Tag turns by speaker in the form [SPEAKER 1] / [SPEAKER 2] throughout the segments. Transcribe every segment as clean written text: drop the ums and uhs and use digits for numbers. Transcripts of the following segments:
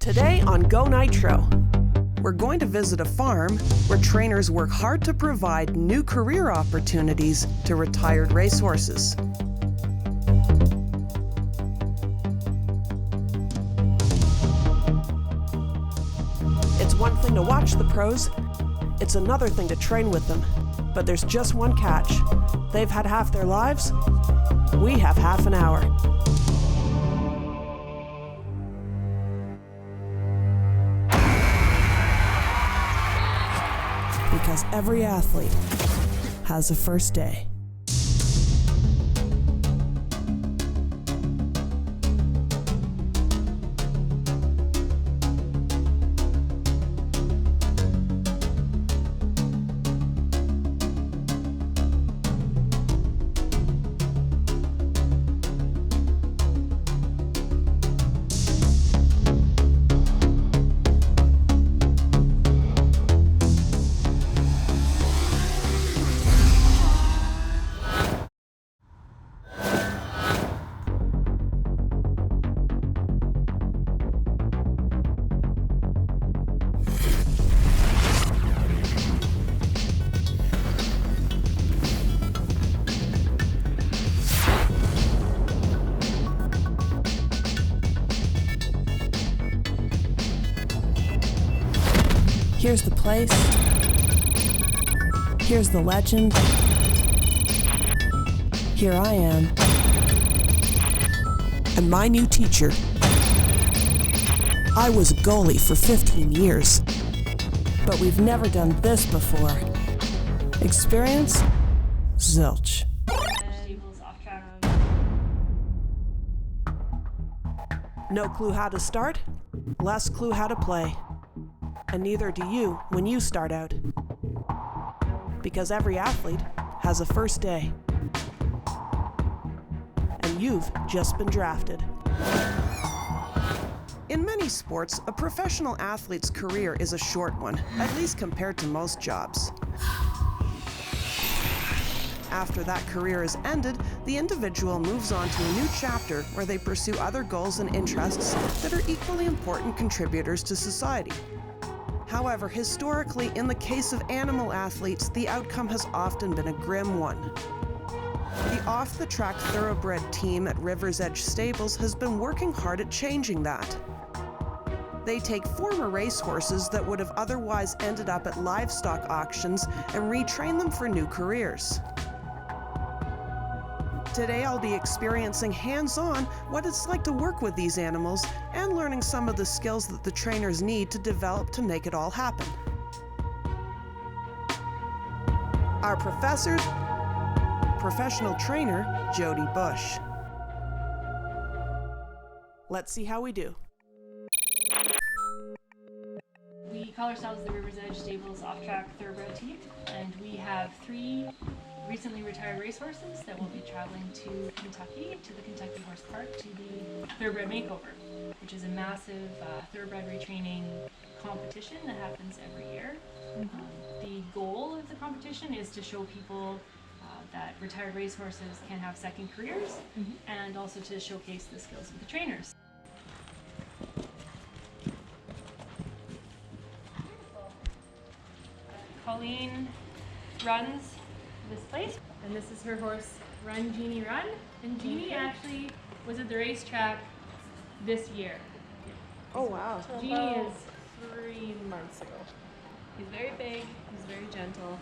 [SPEAKER 1] Today on Go Nitro, we're going to visit a farm where trainers work hard to provide new career opportunities to retired racehorses. It's one thing to watch the pros, it's another thing to train with them. But there's just one catch. They've had half their lives, we have half an hour. Because every athlete has a first day. Here's the place. Here's the legend. Here I am. And my new teacher. I was a goalie for 15 years, but we've never done this before. Experience? Zilch. No clue how to start? Less clue how to play. And neither do you when you start out. Because every athlete has a first day. And you've just been drafted. In many sports, a professional athlete's career is a short one, at least compared to most jobs. After that career is ended, the individual moves on to a new chapter where they pursue other goals and interests that are equally important contributors to society. However, historically, in the case of animal athletes, the outcome has often been a grim one. The off-the-track thoroughbred team at River's Edge Stables has been working hard at changing that. They take former racehorses that would have otherwise ended up at livestock auctions and retrain them for new careers. Today I'll be experiencing hands-on what it's like to work with these animals and learning some of the skills that the trainers need to develop to make it all happen. Our professor, professional trainer, Jody Bush. Let's see how we do.
[SPEAKER 2] We call ourselves the River's Edge Stables off-track thoroughbred team, and we have 3 recently retired racehorses that will be traveling to Kentucky, to the Kentucky Horse Park, to the Thoroughbred Makeover, which is a massive thoroughbred retraining competition that happens every year. The goal of the competition is to show people that retired racehorses can have second careers, and also to showcase the skills of the trainers. Colleen runs this place, and this is her horse, Run Jeannie Run, and Jeannie actually was at the racetrack this year.
[SPEAKER 1] Oh wow.
[SPEAKER 2] Jeannie is
[SPEAKER 3] 3 months ago. He's very big, he's very gentle,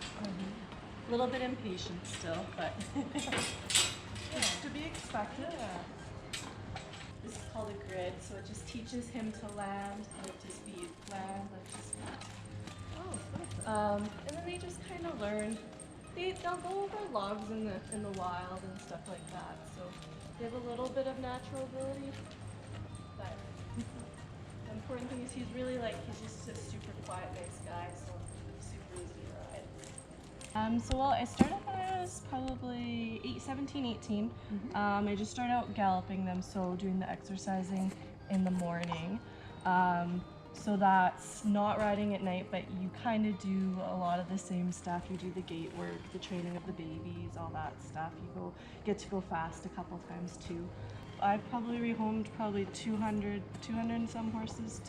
[SPEAKER 3] a little bit impatient still, but it's to be expected. This is called a grid, so it just teaches him to land, lift his feet, land, lift his feet. And then they just kind of learn. They'll go over logs in the wild and stuff like that. So they have a little bit of natural ability. But the important thing is he's just a super quiet, nice guy. So it's super easy to ride. I started when I was probably 17, 18. I just started out galloping them, so doing the exercising in the morning. So that's not riding at night, but you kind of do a lot of the same stuff. You do the gait work, the training of the babies, all that stuff. You get to go fast a couple times too. I've probably rehomed probably 200 and some horses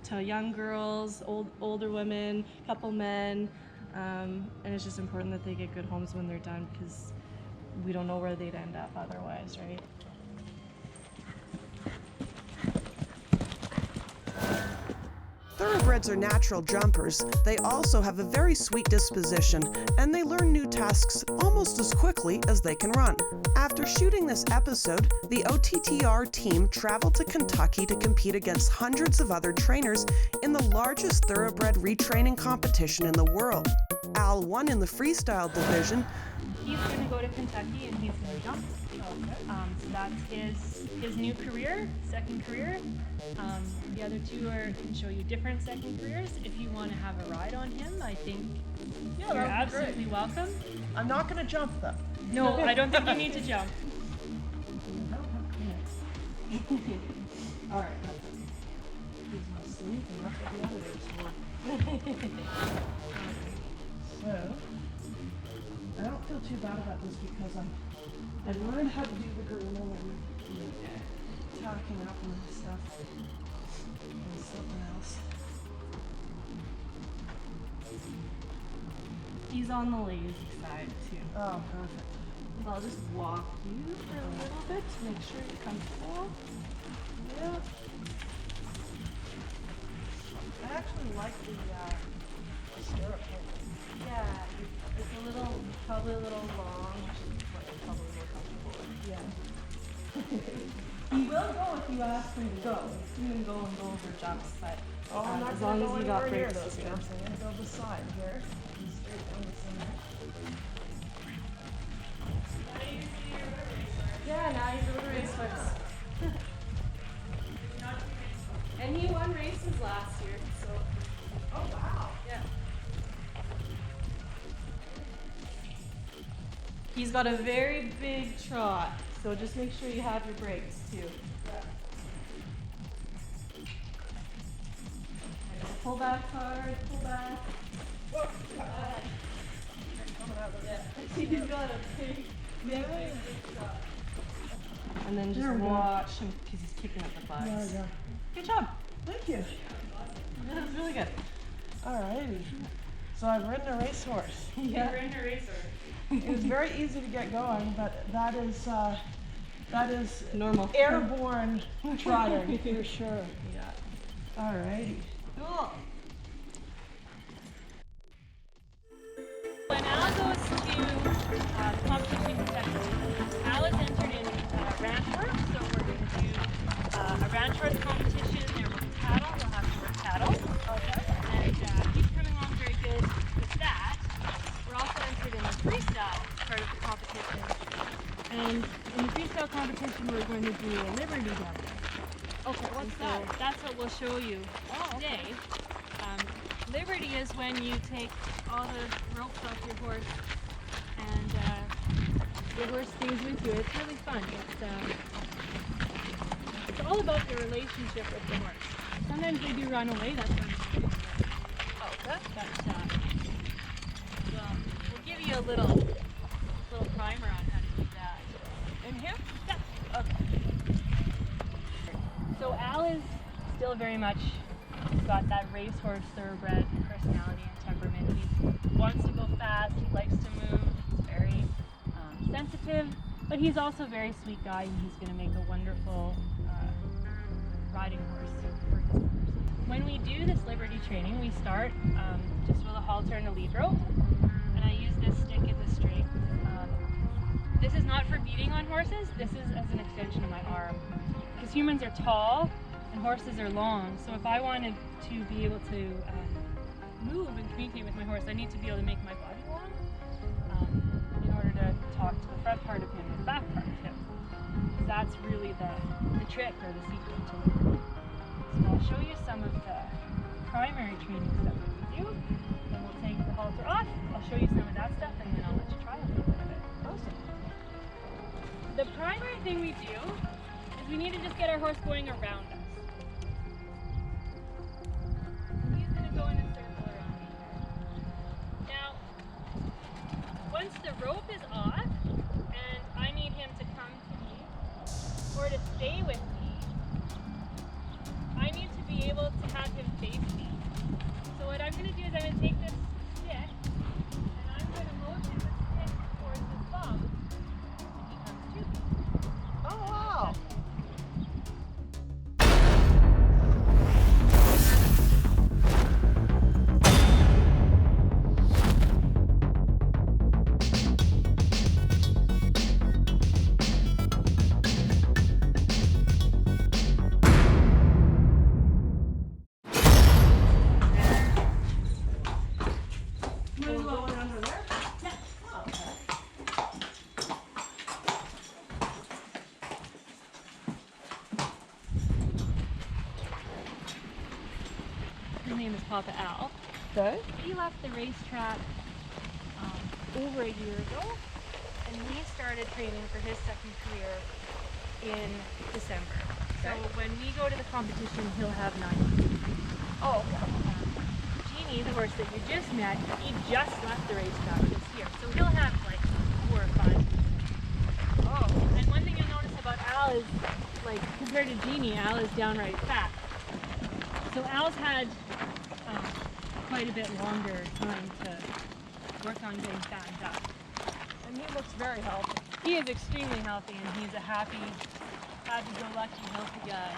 [SPEAKER 3] to young girls, older women, couple men, and it's just important that they get good homes when they're done because we don't know where they'd end up otherwise, right?
[SPEAKER 1] Thoroughbreds are natural jumpers. They also have a very sweet disposition, and they learn new tasks almost as quickly as they can run. After shooting this episode, the OTTR team traveled to Kentucky to compete against hundreds of other trainers in the largest thoroughbred retraining competition in the world. Al won in the freestyle division.
[SPEAKER 2] He's going to go to Kentucky and he's going to jump. So that's his new career, second career. The other two can show you different second careers. If you want to have a ride on him, I think you're absolutely welcome.
[SPEAKER 4] I'm not going to jump though.
[SPEAKER 2] No, I don't think you need to jump.
[SPEAKER 4] All right. He's not sleeping. That's what the other days for. So, I don't feel too bad about this because I learned how to do the grooming and tacking up and stuff and something else.
[SPEAKER 3] He's on the lazy side too.
[SPEAKER 4] Oh, perfect.
[SPEAKER 3] I'll just walk you for a little bit to make sure you're comfortable.
[SPEAKER 4] Yeah. I actually like the stirrup height.
[SPEAKER 3] Yeah, it's probably a little long, which is what you're probably more comfortable with.
[SPEAKER 4] Yeah.
[SPEAKER 3] He will go if you ask him to go. You can go and go over jumps, but
[SPEAKER 4] I'm not
[SPEAKER 3] as
[SPEAKER 4] going
[SPEAKER 3] long
[SPEAKER 4] to
[SPEAKER 3] as
[SPEAKER 4] go
[SPEAKER 3] you got
[SPEAKER 4] anywhere near
[SPEAKER 3] brakes,
[SPEAKER 4] those
[SPEAKER 3] it's good.
[SPEAKER 4] jumps. I'm going to go beside here. Straight down the center.
[SPEAKER 3] Yeah, now he's over Racehorse. And he won races last year, so.
[SPEAKER 4] Oh, wow.
[SPEAKER 3] Yeah. He's got a very big trot, so just make sure you have your brakes too. And pull back hard, pull back. Yeah. He's got a big trot. And then just
[SPEAKER 4] There we go.
[SPEAKER 3] watch him because he's kicking up the bugs.
[SPEAKER 4] There we go.
[SPEAKER 3] Good job.
[SPEAKER 4] Thank you.
[SPEAKER 3] That was really good.
[SPEAKER 4] Alrighty. So I've ridden a racehorse.
[SPEAKER 3] Yeah.
[SPEAKER 2] We're in a racer.
[SPEAKER 4] It was very easy to get going, but that is
[SPEAKER 3] Normal.
[SPEAKER 4] airborne trotting for sure.
[SPEAKER 3] Yeah.
[SPEAKER 4] Alrighty.
[SPEAKER 3] Cool.
[SPEAKER 2] When Al goes to competition in Kentucky, Al is entered in Racehorse, so we're going to do a Racehorse competition. There will be cattle, we'll have to work cattle. Okay. And he's coming along very good with that. We're also entered in the freestyle part of the competition. And in the freestyle competition, we're going to do a Liberty jump. Okay, what's that? That's what we'll show you today. Liberty is when you take all the ropes off your horse and your horse stays with you. It's really fun. It's all about the relationship with the horse. Sometimes they do run away. That's when they do. But we'll give you a little primer on how to do that. In here? Yeah. Okay. So Al is still very much got that racehorse thoroughbred personality and temperament. He wants to go fast, he likes to move, he's very sensitive, but he's also a very sweet guy and he's going to make a wonderful riding horse for his owners. When we do this Liberty training, we start just with a halter and a lead rope, and I use this stick in the string. This is not for beating on horses, this is as an extension of my arm. Because humans are tall, and horses are long, so if I wanted to be able to move and communicate with my horse, I need to be able to make my body long in order to talk to the front part of him and the back part of him. Because that's really the trick or the secret to Liberty. So I'll show you some of the primary training stuff that we do, then we'll take the halter off, I'll show you some of that stuff, and then I'll let you try a little bit of it. Awesome. The primary thing we do is we need to just get our horse going around us. He's going to go in a circle around me here. Now, once the rope is off, and I need him to come to me, have him face me. So what I'm going to do is I'm going to take this stick and I'm going to motion the stick towards his bum and he comes to me.
[SPEAKER 4] Oh, wow.
[SPEAKER 2] His name is Papa Al.
[SPEAKER 4] Okay.
[SPEAKER 2] He left the racetrack over a year ago, and we started training for his second career in December. So when we go to the competition, he'll have 9.
[SPEAKER 4] Oh, okay.
[SPEAKER 2] Jeannie, the horse that you just met, he just left the racetrack this year, so he'll have like 4 or 5.
[SPEAKER 4] Oh.
[SPEAKER 2] And one thing you'll notice about Al is, like, compared to Jeannie, Al is downright fat. So Al's had quite a bit longer time to work on getting fattened up.
[SPEAKER 4] And he looks very healthy.
[SPEAKER 2] He is extremely healthy and he's a happy-go-lucky, healthy guy.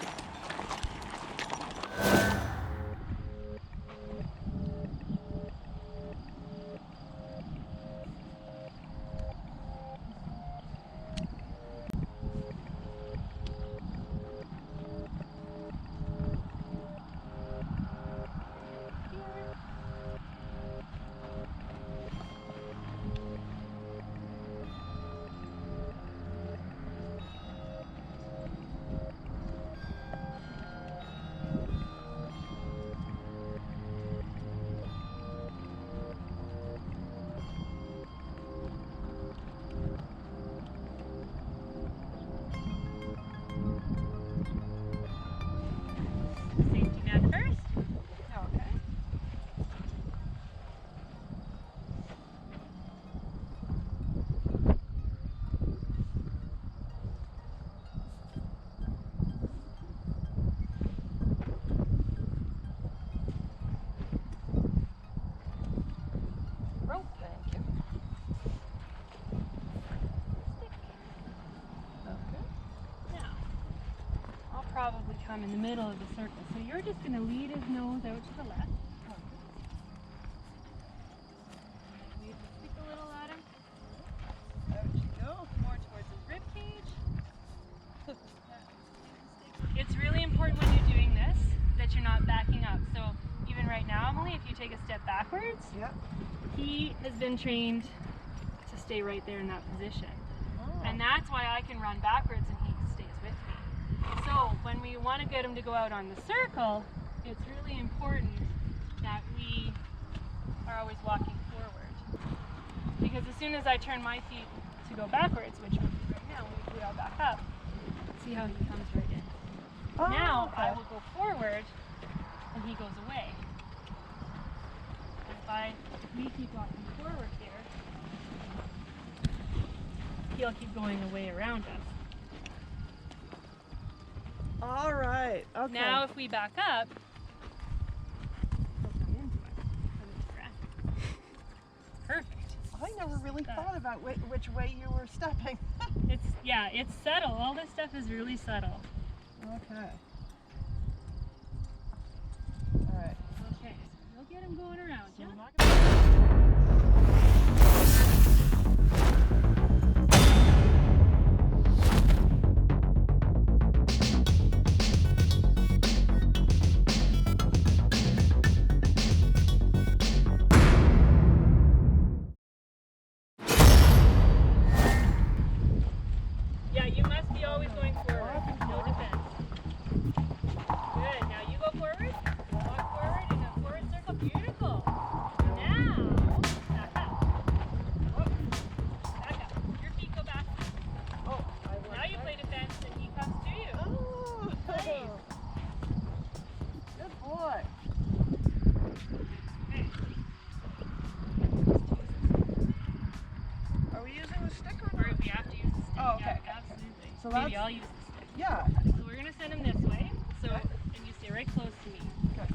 [SPEAKER 2] Safety net first.
[SPEAKER 4] Okay. Rope, thank you. Okay.
[SPEAKER 2] Now, I'll probably come in the middle of the circle. So you're just going to lead his nose out to the left. Wave the stick a little at him.
[SPEAKER 4] Out you go.
[SPEAKER 2] More towards his rib cage. It's really important when you're doing this that you're not backing up. So even right now, Emily, if you take a step backwards,
[SPEAKER 4] Yep.
[SPEAKER 2] he has been trained to stay right there in that position.
[SPEAKER 4] Oh.
[SPEAKER 2] And that's why I can run backwards and he stays with me. So when we want to get him to go out on the circle, it's really important that we are always walking forward. Because as soon as I turn my feet to go backwards, which we'll do right now, we all back up, see how he comes right in.
[SPEAKER 4] Oh,
[SPEAKER 2] Now
[SPEAKER 4] okay.
[SPEAKER 2] I will go forward and he goes away. And if we keep walking forward here, he'll keep going away around us.
[SPEAKER 4] All right. Okay.
[SPEAKER 2] Now if we back up, he'll come into us with his breath. Perfect.
[SPEAKER 4] I never really thought about which way you were stepping.
[SPEAKER 2] It's subtle. All this stuff is really subtle.
[SPEAKER 4] Okay. All right.
[SPEAKER 2] Okay, so you'll get him going around,
[SPEAKER 4] So
[SPEAKER 2] yeah?
[SPEAKER 4] we're not gonna...
[SPEAKER 2] Yeah, you must be always going forward. No defense. Good. Now you go forward. Walk forward in a forward circle. Beautiful. Now, back up. Back up. Your feet go back.
[SPEAKER 4] Oh,
[SPEAKER 2] Now you play defense and he comes to you.
[SPEAKER 4] Oh.
[SPEAKER 2] Nice.
[SPEAKER 4] Good boy.
[SPEAKER 2] Okay.
[SPEAKER 4] Are we using the stick or
[SPEAKER 2] Or
[SPEAKER 4] not?
[SPEAKER 2] we have to use the stick.
[SPEAKER 4] Oh, okay,
[SPEAKER 2] Yeah,
[SPEAKER 4] okay.
[SPEAKER 2] absolutely.
[SPEAKER 4] So
[SPEAKER 2] Maybe
[SPEAKER 4] that's-
[SPEAKER 2] I'll use the stick.
[SPEAKER 4] Yeah.
[SPEAKER 2] So we're going to send him this way. So,
[SPEAKER 4] Okay.
[SPEAKER 2] and you stay right close to me.
[SPEAKER 4] Okay.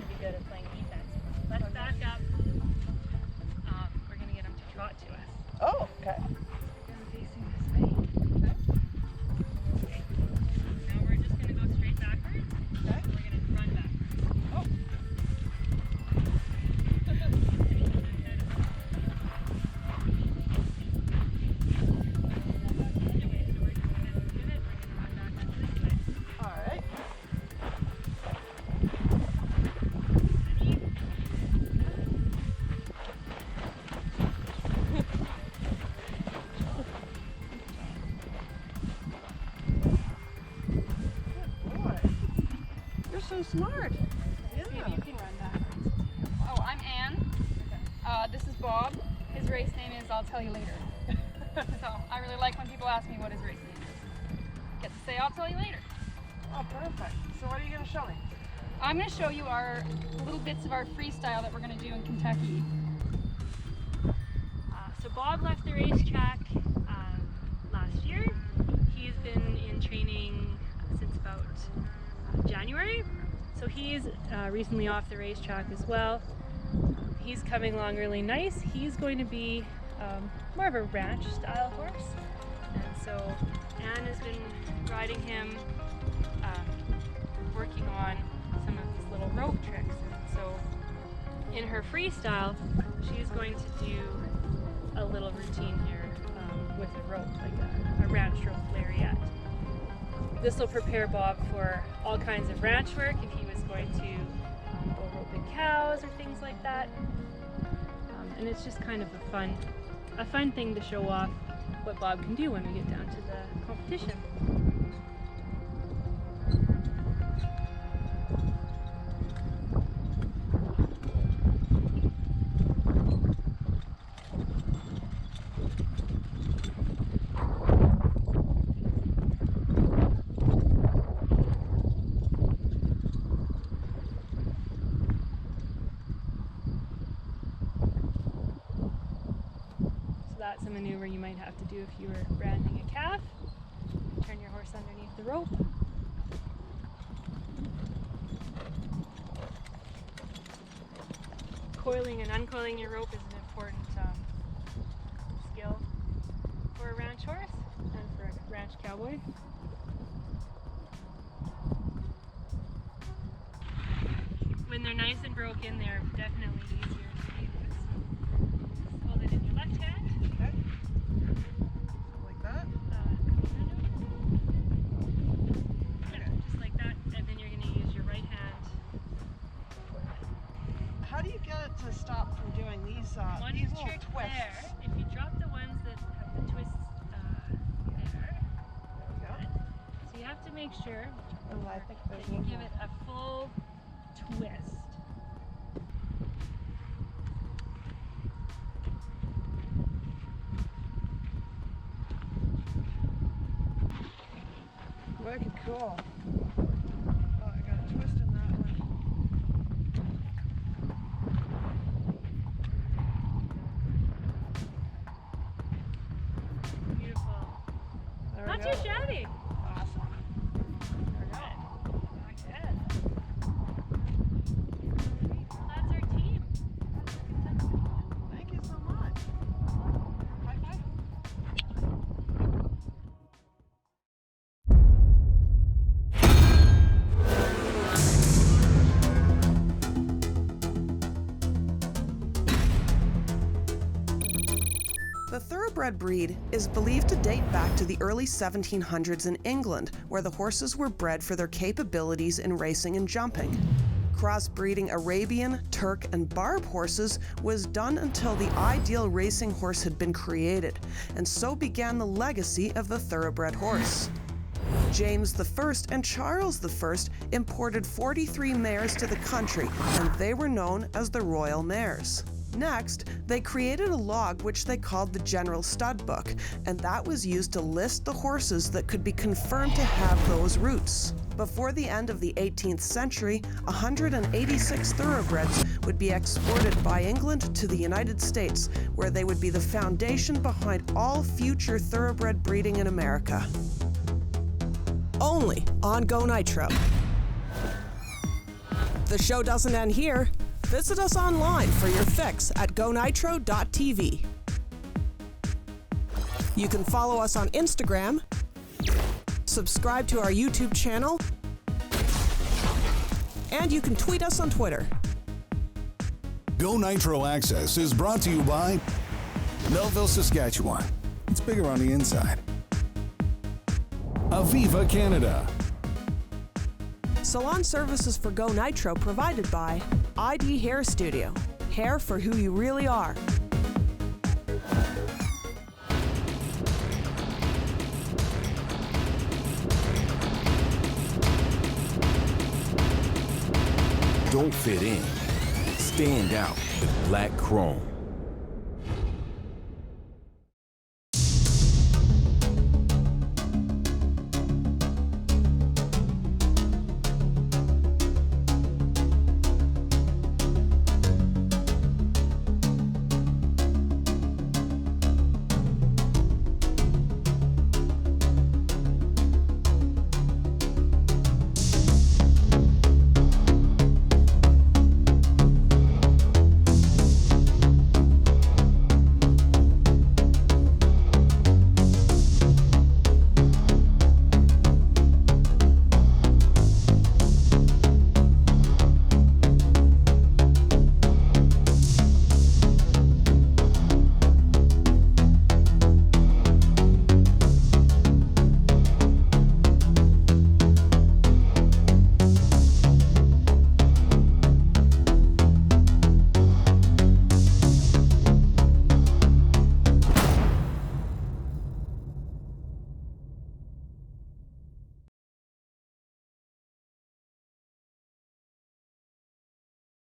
[SPEAKER 2] to be good at playing defense. Let's back up. We're going to get him to trot to us.
[SPEAKER 4] Oh, okay.
[SPEAKER 2] I'm facing this way. Okay. Now we're just going to go straight backwards.
[SPEAKER 4] Okay.
[SPEAKER 2] And we're going to run backwards.
[SPEAKER 4] Oh. All right. Boy, you're so smart.
[SPEAKER 2] See if
[SPEAKER 4] Yeah.
[SPEAKER 2] you can run backwards.
[SPEAKER 5] Oh, I'm Anne. This is Bob. His race name is I'll tell you later. So I really like when people ask me what his race name is. Get to say I'll tell you later.
[SPEAKER 4] Oh, perfect. So what are you going to show me?
[SPEAKER 5] I'm going to show you our little bits of our freestyle that we're going to do in Kentucky.
[SPEAKER 2] So Bob left the racetrack last year. He's been in training since about January. So he's recently off the racetrack as well. He's coming along really nice. He's going to be more of a ranch style horse. And so Anne has been riding him, working on some of these little rope tricks. So in her freestyle, she's going to do a little routine here with a rope, like a ranch rope lariat. This will prepare Bob for all kinds of ranch work if he was going to go roping cows or things like that. And it's just kind of a fun thing to show off what Bob can do when we get down to the competition. That's a maneuver you might have to do if you were branding a calf. Turn your horse underneath the rope. Coiling and uncoiling your rope is an important skill for a ranch horse and for a ranch cowboy. When they're nice and broken, they're definitely easier to use. Just hold it in your left hand.
[SPEAKER 4] Okay. Like that?
[SPEAKER 2] Yeah, just like that, and then you're going to use your right hand.
[SPEAKER 4] How do you get it to stop from doing these
[SPEAKER 2] One
[SPEAKER 4] little
[SPEAKER 2] trick
[SPEAKER 4] twists?
[SPEAKER 2] there. If you drop the ones that have the twists there,
[SPEAKER 4] Yeah.
[SPEAKER 2] good. So you have to make sure
[SPEAKER 4] Oh, I think
[SPEAKER 2] that you give it a full twist.
[SPEAKER 4] Wicked cool. Oh, I got a twist in that one.
[SPEAKER 2] Beautiful.
[SPEAKER 4] There we
[SPEAKER 2] Not
[SPEAKER 4] go.
[SPEAKER 2] too shabby.
[SPEAKER 4] Awesome.
[SPEAKER 2] We're good. Back ahead. That's our team.
[SPEAKER 4] Thank you so much. High five.
[SPEAKER 1] The thoroughbred breed is believed to date back to the early 1700s in England, where the horses were bred for their capabilities in racing and jumping. Crossbreeding Arabian, Turk, and Barb horses was done until the ideal racing horse had been created, and so began the legacy of the thoroughbred horse. James I and Charles I imported 43 mares to the country, and they were known as the Royal Mares. Next, they created a log which they called the General Stud Book, and that was used to list the horses that could be confirmed to have those roots. Before the end of the 18th century, 186 thoroughbreds would be exported by England to the United States, where they would be the foundation behind all future thoroughbred breeding in America. Only on Go Nitro. the show doesn't end here. Visit us online for your fix at gonitro.tv. You can follow us on Instagram, subscribe to our YouTube channel, and you can tweet us on Twitter.
[SPEAKER 6] Go Nitro Access is brought to you by Melville, Saskatchewan. It's bigger on the inside. Aviva Canada.
[SPEAKER 1] Salon services for Go Nitro provided by ID Hair Studio. Hair for who you really are.
[SPEAKER 7] Don't fit in. Stand out with black chrome.